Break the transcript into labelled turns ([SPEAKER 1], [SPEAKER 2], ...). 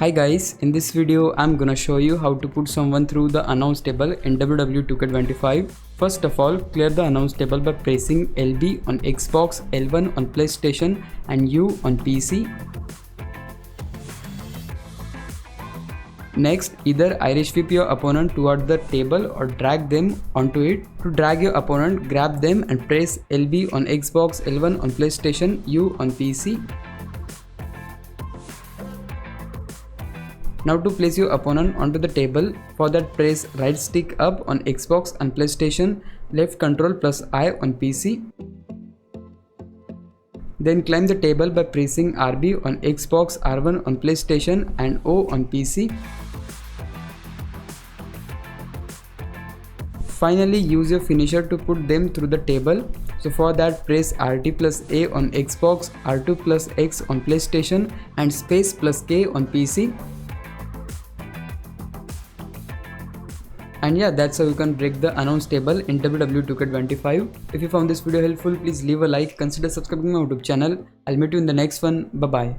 [SPEAKER 1] Hi guys, in this video I'm gonna show you how to put someone through the announce table in WWE 2K25. First of all, clear the announce table by pressing LB on Xbox, L1 on PlayStation and U on PC. Next, either Irish whip your opponent toward the table or drag them onto it. To drag your opponent, grab them and press LB on Xbox, L1 on PlayStation, U on PC. Now to place your opponent onto the table, for that press right stick up on Xbox and PlayStation, left control plus I on PC. Then climb the table by pressing RB on Xbox, R1 on PlayStation and O on PC. Finally, use your finisher to put them through the table. So for that, press RT plus A on Xbox, R2 plus X on PlayStation and space plus K on PC. And yeah, that's how you can break the announce table in WWE 2K25. If you found this video helpful, please leave a like, consider subscribing my YouTube channel. I'll meet you in the next one. Bye bye.